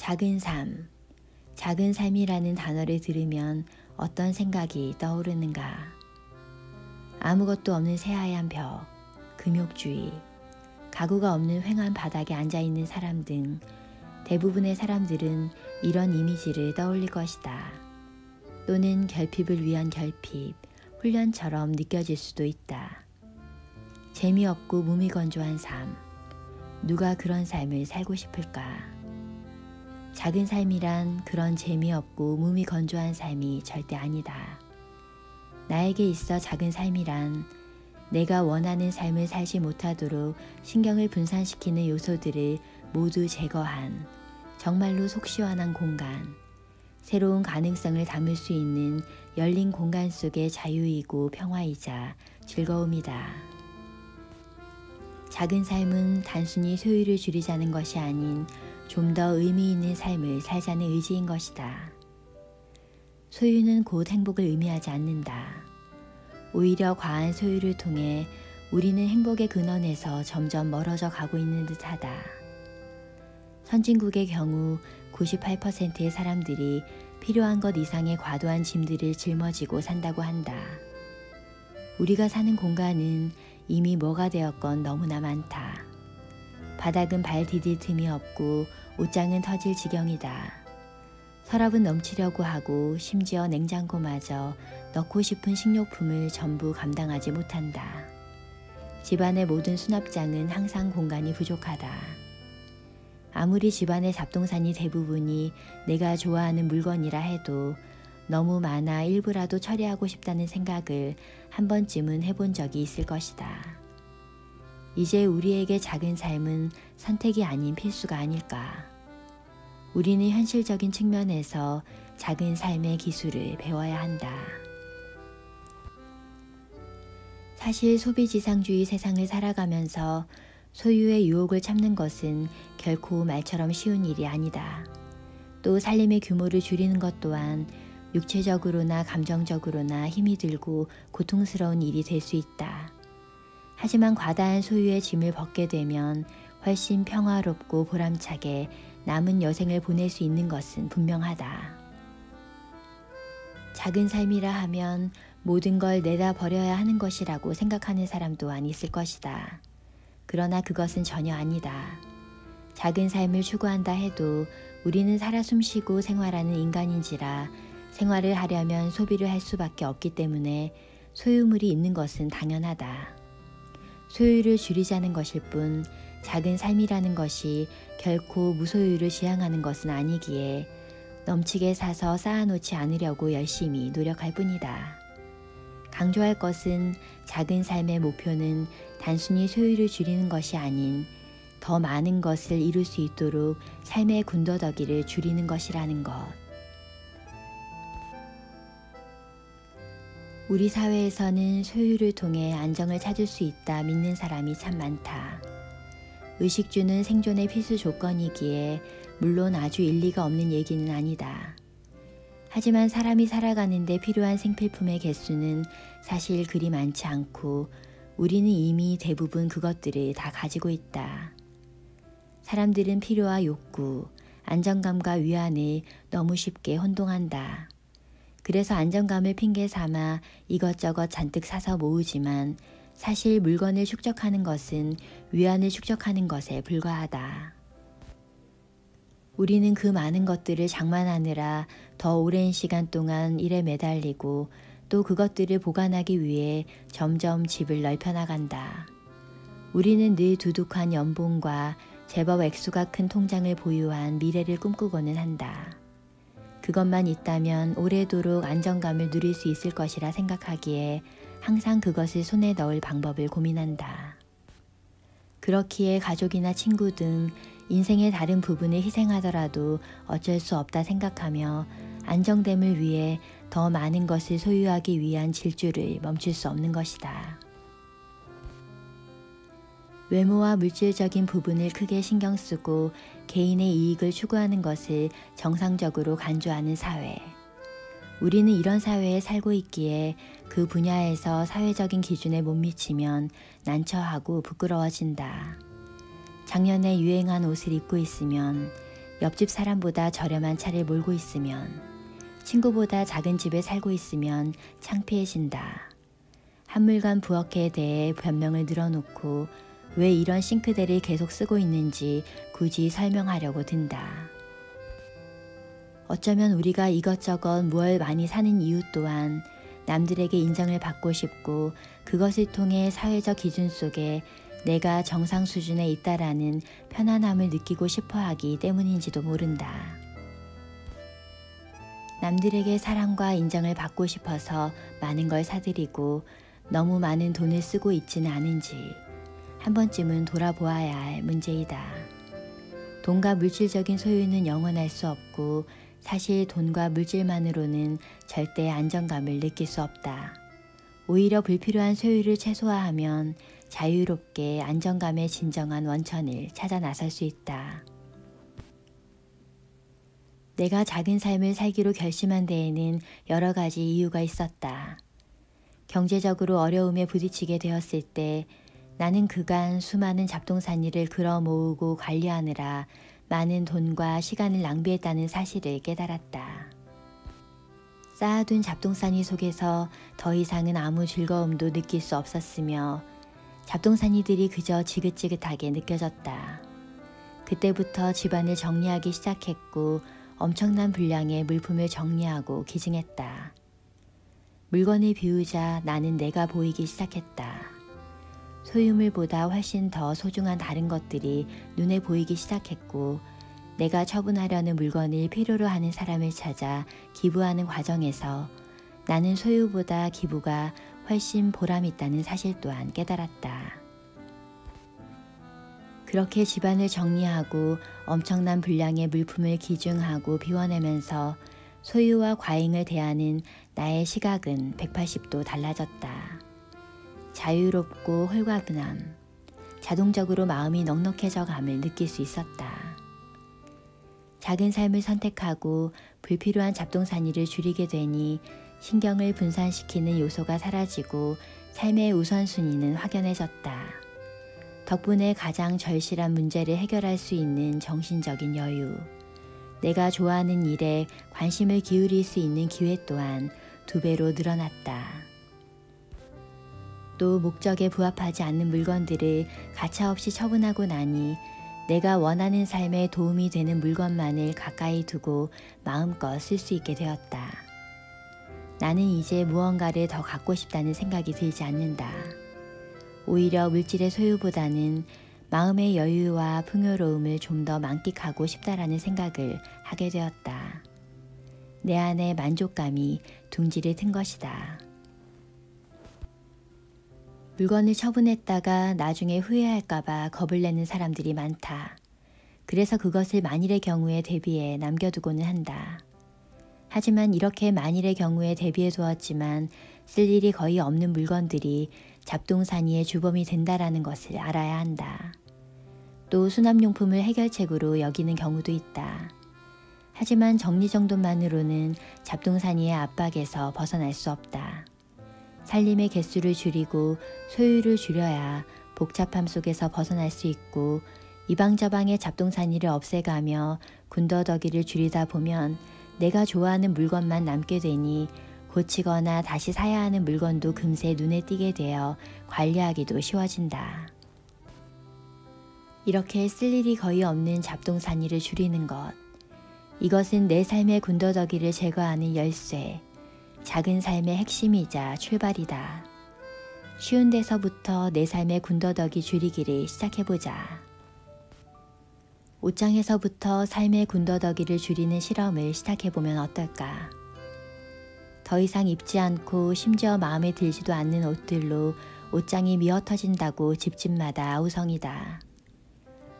작은 삶, 작은 삶이라는 단어를 들으면 어떤 생각이 떠오르는가? 아무것도 없는 새하얀 벽, 금욕주의, 가구가 없는 휑한 바닥에 앉아있는 사람 등 대부분의 사람들은 이런 이미지를 떠올릴 것이다. 또는 결핍을 위한 결핍, 훈련처럼 느껴질 수도 있다. 재미없고 무미건조한 삶, 누가 그런 삶을 살고 싶을까? 작은 삶이란 그런 재미없고 무미건조한 삶이 절대 아니다. 나에게 있어 작은 삶이란 내가 원하는 삶을 살지 못하도록 신경을 분산시키는 요소들을 모두 제거한 정말로 속 시원한 공간, 새로운 가능성을 담을 수 있는 열린 공간 속의 자유이고 평화이자 즐거움이다. 작은 삶은 단순히 소유를 줄이자는 것이 아닌 좀 더 의미 있는 삶을 살자는 의지인 것이다. 소유는 곧 행복을 의미하지 않는다. 오히려 과한 소유를 통해 우리는 행복의 근원에서 점점 멀어져 가고 있는 듯하다. 선진국의 경우 98%의 사람들이 필요한 것 이상의 과도한 짐들을 짊어지고 산다고 한다. 우리가 사는 공간은 이미 뭐가 되었건 너무나 많다. 바닥은 발 디딜 틈이 없고 옷장은 터질 지경이다. 서랍은 넘치려고 하고 심지어 냉장고마저 넣고 싶은 식료품을 전부 감당하지 못한다. 집안의 모든 수납장은 항상 공간이 부족하다. 아무리 집안의 잡동사니 대부분이 내가 좋아하는 물건이라 해도 너무 많아 일부라도 처리하고 싶다는 생각을 한 번쯤은 해본 적이 있을 것이다. 이제 우리에게 작은 삶은 선택이 아닌 필수가 아닐까. 우리는 현실적인 측면에서 작은 삶의 기술을 배워야 한다. 사실 소비지상주의 세상을 살아가면서 소유의 유혹을 참는 것은 결코 말처럼 쉬운 일이 아니다. 또 살림의 규모를 줄이는 것 또한 육체적으로나 감정적으로나 힘이 들고 고통스러운 일이 될 수 있다. 하지만 과다한 소유의 짐을 벗게 되면 훨씬 평화롭고 보람차게 남은 여생을 보낼 수 있는 것은 분명하다. 작은 삶이라 하면 모든 걸 내다 버려야 하는 것이라고 생각하는 사람 또한 있을 것이다. 그러나 그것은 전혀 아니다. 작은 삶을 추구한다 해도 우리는 살아 숨쉬고 생활하는 인간인지라 생활을 하려면 소비를 할 수밖에 없기 때문에 소유물이 있는 것은 당연하다. 소유를 줄이자는 것일 뿐 작은 삶이라는 것이 결코 무소유를 지향하는 것은 아니기에 넘치게 사서 쌓아놓지 않으려고 열심히 노력할 뿐이다. 강조할 것은 작은 삶의 목표는 단순히 소유를 줄이는 것이 아닌 더 많은 것을 이룰 수 있도록 삶의 군더더기를 줄이는 것이라는 것. 우리 사회에서는 소유를 통해 안정을 찾을 수 있다 믿는 사람이 참 많다. 의식주는 생존의 필수 조건이기에 물론 아주 일리가 없는 얘기는 아니다. 하지만 사람이 살아가는데 필요한 생필품의 개수는 사실 그리 많지 않고 우리는 이미 대부분 그것들을 다 가지고 있다. 사람들은 필요와 욕구, 안정감과 위안을 너무 쉽게 혼동한다. 그래서 안정감을 핑계 삼아 이것저것 잔뜩 사서 모으지만 사실 물건을 축적하는 것은 위안을 축적하는 것에 불과하다. 우리는 그 많은 것들을 장만하느라 더 오랜 시간 동안 일에 매달리고 또 그것들을 보관하기 위해 점점 집을 넓혀 나간다. 우리는 늘 두둑한 연봉과 제법 액수가 큰 통장을 보유한 미래를 꿈꾸고는 한다. 그것만 있다면 오래도록 안정감을 누릴 수 있을 것이라 생각하기에 항상 그것을 손에 넣을 방법을 고민한다. 그렇기에 가족이나 친구 등 인생의 다른 부분을 희생하더라도 어쩔 수 없다 생각하며 안정됨을 위해 더 많은 것을 소유하기 위한 질주를 멈출 수 없는 것이다. 외모와 물질적인 부분을 크게 신경 쓰고 개인의 이익을 추구하는 것을 정상적으로 간주하는 사회. 우리는 이런 사회에 살고 있기에 그 분야에서 사회적인 기준에 못 미치면 난처하고 부끄러워진다. 작년에 유행한 옷을 입고 있으면 옆집 사람보다 저렴한 차를 몰고 있으면, 친구보다 작은 집에 살고 있으면 창피해진다. 한 물건 부엌에 대해 변명을 늘어놓고 왜 이런 싱크대를 계속 쓰고 있는지 굳이 설명하려고 든다. 어쩌면 우리가 이것저것 무얼 많이 사는 이유 또한 남들에게 인정을 받고 싶고 그것을 통해 사회적 기준 속에 내가 정상 수준에 있다라는 편안함을 느끼고 싶어 하기 때문인지도 모른다. 남들에게 사랑과 인정을 받고 싶어서 많은 걸 사들이고 너무 많은 돈을 쓰고 있지는 않은지 한 번쯤은 돌아보아야 할 문제이다. 돈과 물질적인 소유는 영원할 수 없고 사실 돈과 물질만으로는 절대 안정감을 느낄 수 없다. 오히려 불필요한 소유를 최소화하면 자유롭게 안정감의 진정한 원천을 찾아 나설 수 있다. 내가 작은 삶을 살기로 결심한 데에는 여러 가지 이유가 있었다. 경제적으로 어려움에 부딪히게 되었을 때 나는 그간 수많은 잡동사니 일을 걸어 모으고 관리하느라 많은 돈과 시간을 낭비했다는 사실을 깨달았다. 쌓아둔 잡동사니 속에서 더 이상은 아무 즐거움도 느낄 수 없었으며 잡동사니들이 그저 지긋지긋하게 느껴졌다. 그때부터 집안을 정리하기 시작했고 엄청난 분량의 물품을 정리하고 기증했다. 물건을 비우자 나는 내가 보이기 시작했다. 소유물보다 훨씬 더 소중한 다른 것들이 눈에 보이기 시작했고 내가 처분하려는 물건을 필요로 하는 사람을 찾아 기부하는 과정에서 나는 소유보다 기부가 훨씬 보람있다는 사실 또한 깨달았다. 그렇게 집안을 정리하고 엄청난 분량의 물품을 기증하고 비워내면서 소유와 과잉을 대하는 나의 시각은 180도 달라졌다. 자유롭고 홀가분함, 자동적으로 마음이 넉넉해져 감을 느낄 수 있었다. 작은 삶을 선택하고 불필요한 잡동사니를 줄이게 되니 신경을 분산시키는 요소가 사라지고 삶의 우선순위는 확연해졌다. 덕분에 가장 절실한 문제를 해결할 수 있는 정신적인 여유, 내가 좋아하는 일에 관심을 기울일 수 있는 기회 또한 2배로 늘어났다. 또 목적에 부합하지 않는 물건들을 가차없이 처분하고 나니 내가 원하는 삶에 도움이 되는 물건만을 가까이 두고 마음껏 쓸 수 있게 되었다. 나는 이제 무언가를 더 갖고 싶다는 생각이 들지 않는다. 오히려 물질의 소유보다는 마음의 여유와 풍요로움을 좀 더 만끽하고 싶다라는 생각을 하게 되었다. 내 안에 만족감이 둥지를 튼 것이다. 물건을 처분했다가 나중에 후회할까봐 겁을 내는 사람들이 많다. 그래서 그것을 만일의 경우에 대비해 남겨두고는 한다. 하지만 이렇게 만일의 경우에 대비해 두었지만 쓸 일이 거의 없는 물건들이 잡동사니의 주범이 된다라는 것을 알아야 한다. 또 수납용품을 해결책으로 여기는 경우도 있다. 하지만 정리정돈만으로는 잡동사니의 압박에서 벗어날 수 없다. 살림의 개수를 줄이고 소유를 줄여야 복잡함 속에서 벗어날 수 있고 이방저방의 잡동사니를 없애가며 군더더기를 줄이다 보면 내가 좋아하는 물건만 남게 되니 고치거나 다시 사야 하는 물건도 금세 눈에 띄게 되어 관리하기도 쉬워진다. 이렇게 쓸 일이 거의 없는 잡동사니를 줄이는 것, 이것은 내 삶의 군더더기를 제거하는 열쇠, 작은 삶의 핵심이자 출발이다. 쉬운 데서부터 내 삶의 군더더기 줄이기를 시작해보자. 옷장에서부터 삶의 군더더기를 줄이는 실험을 시작해보면 어떨까? 더 이상 입지 않고 심지어 마음에 들지도 않는 옷들로 옷장이 미어터진다고 집집마다 아우성이다.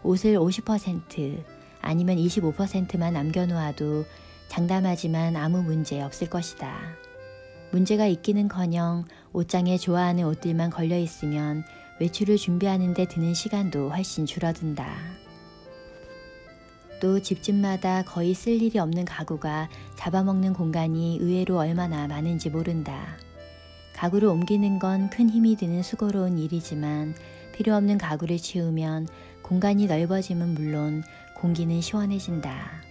옷을 50% 아니면 25%만 남겨놓아도 장담하지만 아무 문제 없을 것이다. 문제가 있기는커녕 옷장에 좋아하는 옷들만 걸려있으면 외출을 준비하는 데 드는 시간도 훨씬 줄어든다. 또 집집마다 거의 쓸 일이 없는 가구가 잡아먹는 공간이 의외로 얼마나 많은지 모른다. 가구를 옮기는 건 큰 힘이 드는 수고로운 일이지만 필요 없는 가구를 치우면 공간이 넓어짐은 물론 공기는 시원해진다.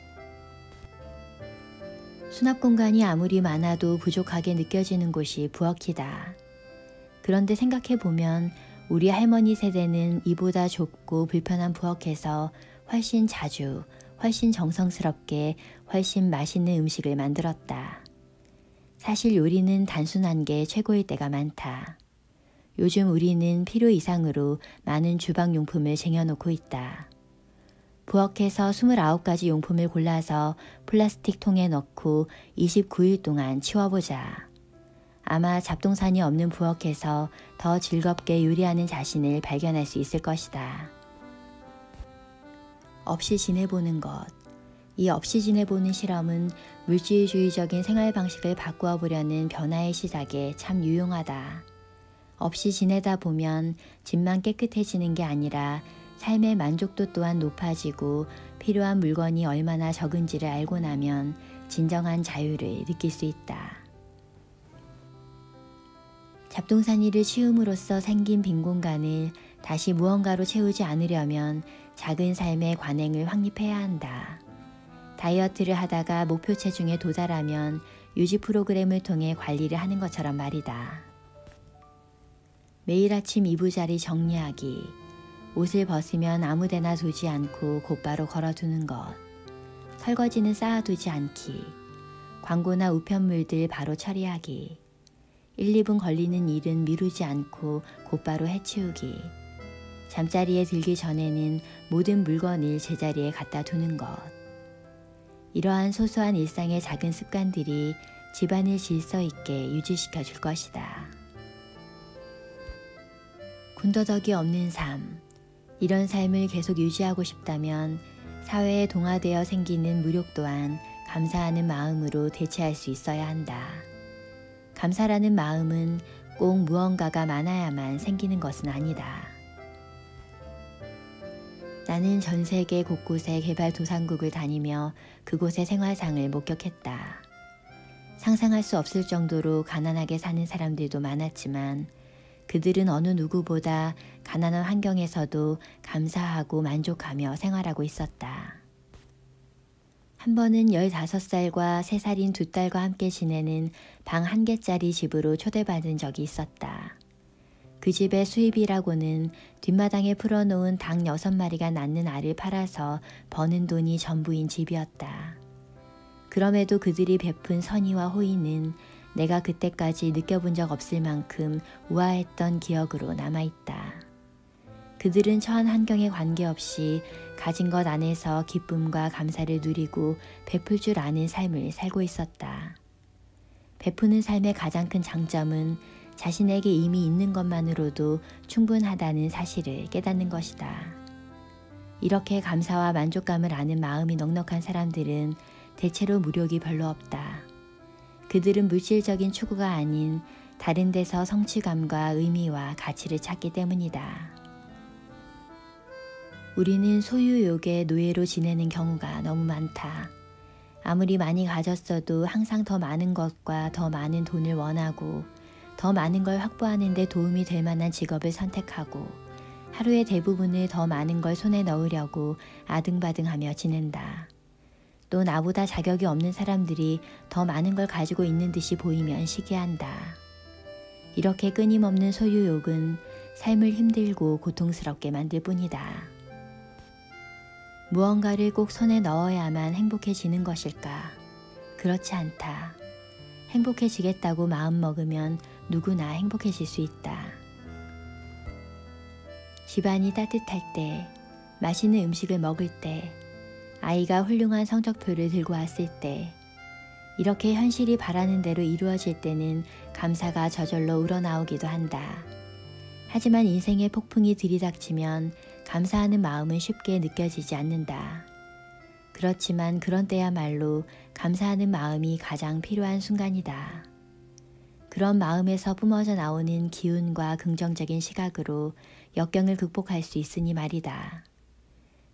수납 공간이 아무리 많아도 부족하게 느껴지는 곳이 부엌이다. 그런데 생각해보면 우리 할머니 세대는 이보다 좁고 불편한 부엌에서 훨씬 자주, 훨씬 정성스럽게, 훨씬 맛있는 음식을 만들었다. 사실 요리는 단순한 게 최고일 때가 많다. 요즘 우리는 필요 이상으로 많은 주방용품을 쟁여놓고 있다. 부엌에서 29가지 용품을 골라서 플라스틱 통에 넣고 29일 동안 치워보자. 아마 잡동사니 없는 부엌에서 더 즐겁게 요리하는 자신을 발견할 수 있을 것이다. 없이 지내보는 것. 이 없이 지내보는 실험은 물질주의적인 생활 방식을 바꾸어 보려는 변화의 시작에 참 유용하다. 없이 지내다 보면 집만 깨끗해지는 게 아니라 삶의 만족도 또한 높아지고 필요한 물건이 얼마나 적은지를 알고 나면 진정한 자유를 느낄 수 있다. 잡동사니를 치움으로써 생긴 빈 공간을 다시 무언가로 채우지 않으려면 작은 삶의 관행을 확립해야 한다. 다이어트를 하다가 목표 체중에 도달하면 유지 프로그램을 통해 관리를 하는 것처럼 말이다. 매일 아침 이부자리 정리하기, 옷을 벗으면 아무데나 두지 않고 곧바로 걸어두는 것, 설거지는 쌓아두지 않기, 광고나 우편물들 바로 처리하기, 1, 2분 걸리는 일은 미루지 않고 곧바로 해치우기, 잠자리에 들기 전에는 모든 물건을 제자리에 갖다 두는 것. 이러한 소소한 일상의 작은 습관들이 집안을 질서 있게 유지시켜 줄 것이다. 군더더기 없는 삶. 이런 삶을 계속 유지하고 싶다면 사회에 동화되어 생기는 무력 또한 감사하는 마음으로 대체할 수 있어야 한다. 감사라는 마음은 꼭 무언가가 많아야만 생기는 것은 아니다. 나는 전 세계 곳곳의 개발도상국을 다니며 그곳의 생활상을 목격했다. 상상할 수 없을 정도로 가난하게 사는 사람들도 많았지만 그들은 어느 누구보다 가난한 환경에서도 감사하고 만족하며 생활하고 있었다. 한 번은 15살과 3살인 2딸과 함께 지내는 방 1개짜리 집으로 초대받은 적이 있었다. 그 집의 수입이라고는 뒷마당에 풀어놓은 닭 6마리가 낳는 알을 팔아서 버는 돈이 전부인 집이었다. 그럼에도 그들이 베푼 선의와 호의는 내가 그때까지 느껴본 적 없을 만큼 우아했던 기억으로 남아있다. 그들은 처한 환경에 관계없이 가진 것 안에서 기쁨과 감사를 누리고 베풀 줄 아는 삶을 살고 있었다. 베푸는 삶의 가장 큰 장점은 자신에게 이미 있는 것만으로도 충분하다는 사실을 깨닫는 것이다. 이렇게 감사와 만족감을 아는 마음이 넉넉한 사람들은 대체로 무력이 별로 없다. 그들은 물질적인 추구가 아닌 다른 데서 성취감과 의미와 가치를 찾기 때문이다. 우리는 소유욕의 노예로 지내는 경우가 너무 많다. 아무리 많이 가졌어도 항상 더 많은 것과 더 많은 돈을 원하고 더 많은 걸 확보하는 데 도움이 될 만한 직업을 선택하고 하루의 대부분을 더 많은 걸 손에 넣으려고 아등바등하며 지낸다. 또 나보다 자격이 없는 사람들이 더 많은 걸 가지고 있는 듯이 보이면 시기한다. 이렇게 끊임없는 소유욕은 삶을 힘들고 고통스럽게 만들 뿐이다. 무언가를 꼭 손에 넣어야만 행복해지는 것일까? 그렇지 않다. 행복해지겠다고 마음먹으면 누구나 행복해질 수 있다. 집안이 따뜻할 때, 맛있는 음식을 먹을 때, 아이가 훌륭한 성적표를 들고 왔을 때, 이렇게 현실이 바라는 대로 이루어질 때는 감사가 저절로 우러나오기도 한다. 하지만 인생의 폭풍이 들이닥치면 감사하는 마음은 쉽게 느껴지지 않는다. 그렇지만 그런 때야말로 감사하는 마음이 가장 필요한 순간이다. 그런 마음에서 뿜어져 나오는 기운과 긍정적인 시각으로 역경을 극복할 수 있으니 말이다.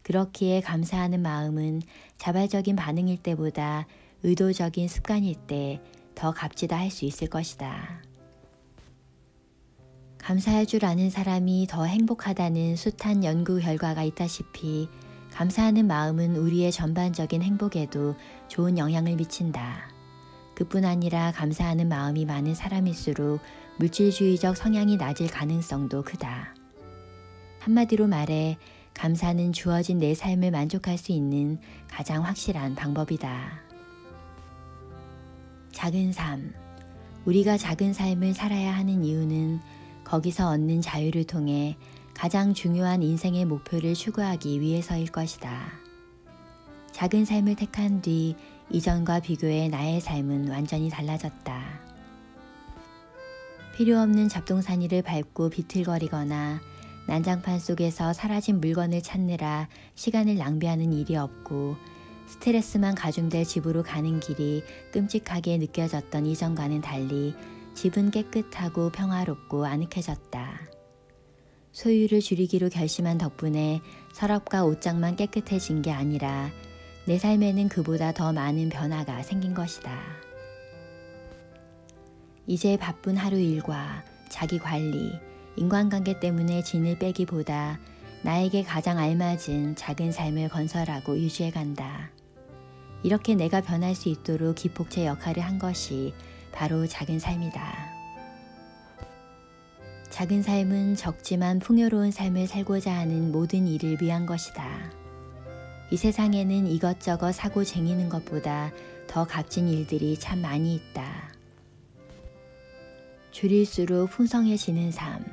그렇기에 감사하는 마음은 자발적인 반응일 때보다 의도적인 습관일 때 더 값지다 할 수 있을 것이다. 감사할 줄 아는 사람이 더 행복하다는 숱한 연구 결과가 있다시피 감사하는 마음은 우리의 전반적인 행복에도 좋은 영향을 미친다. 그뿐 아니라 감사하는 마음이 많은 사람일수록 물질주의적 성향이 낮을 가능성도 크다. 한마디로 말해 감사는 주어진 내 삶을 만족할 수 있는 가장 확실한 방법이다. 작은 삶. 우리가 작은 삶을 살아야 하는 이유는 거기서 얻는 자유를 통해 가장 중요한 인생의 목표를 추구하기 위해서일 것이다. 작은 삶을 택한 뒤 이전과 비교해 나의 삶은 완전히 달라졌다. 필요 없는 잡동사니를 밟고 비틀거리거나 난장판 속에서 사라진 물건을 찾느라 시간을 낭비하는 일이 없고 스트레스만 가중될 집으로 가는 길이 끔찍하게 느껴졌던 이전과는 달리 집은 깨끗하고 평화롭고 아늑해졌다. 소유를 줄이기로 결심한 덕분에 서랍과 옷장만 깨끗해진 게 아니라 내 삶에는 그보다 더 많은 변화가 생긴 것이다. 이제 바쁜 하루 일과 자기 관리, 인간관계 때문에 진을 빼기보다 나에게 가장 알맞은 작은 삶을 건설하고 유지해간다. 이렇게 내가 변할 수 있도록 기폭제 역할을 한 것이 바로 작은 삶이다. 작은 삶은 적지만 풍요로운 삶을 살고자 하는 모든 이를 위한 것이다. 이 세상에는 이것저것 사고 쟁이는 것보다 더 값진 일들이 참 많이 있다. 줄일수록 풍성해지는 삶.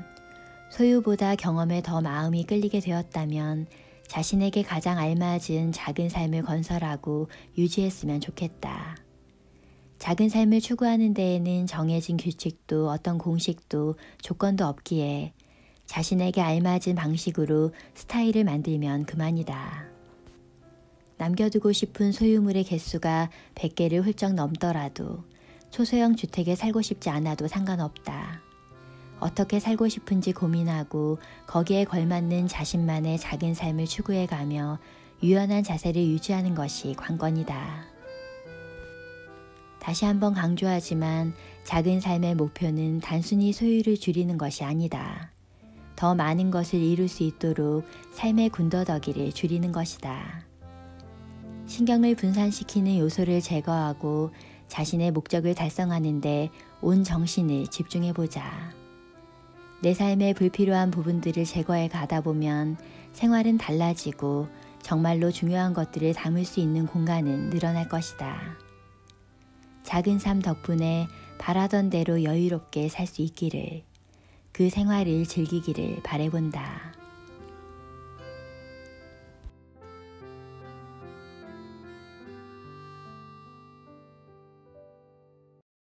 소유보다 경험에 더 마음이 끌리게 되었다면 자신에게 가장 알맞은 작은 삶을 건설하고 유지했으면 좋겠다. 작은 삶을 추구하는 데에는 정해진 규칙도 어떤 공식도 조건도 없기에 자신에게 알맞은 방식으로 스타일을 만들면 그만이다. 남겨두고 싶은 소유물의 개수가 100개를 훌쩍 넘더라도 초소형 주택에 살고 싶지 않아도 상관없다. 어떻게 살고 싶은지 고민하고 거기에 걸맞는 자신만의 작은 삶을 추구해가며 유연한 자세를 유지하는 것이 관건이다. 다시 한번 강조하지만 작은 삶의 목표는 단순히 소유를 줄이는 것이 아니다. 더 많은 것을 이룰 수 있도록 삶의 군더더기를 줄이는 것이다. 신경을 분산시키는 요소를 제거하고 자신의 목적을 달성하는 데 온 정신을 집중해보자. 내 삶의 불필요한 부분들을 제거해 가다 보면 생활은 달라지고 정말로 중요한 것들을 담을 수 있는 공간은 늘어날 것이다. 작은 삶 덕분에 바라던 대로 여유롭게 살 수 있기를, 그 생활을 즐기기를 바라본다.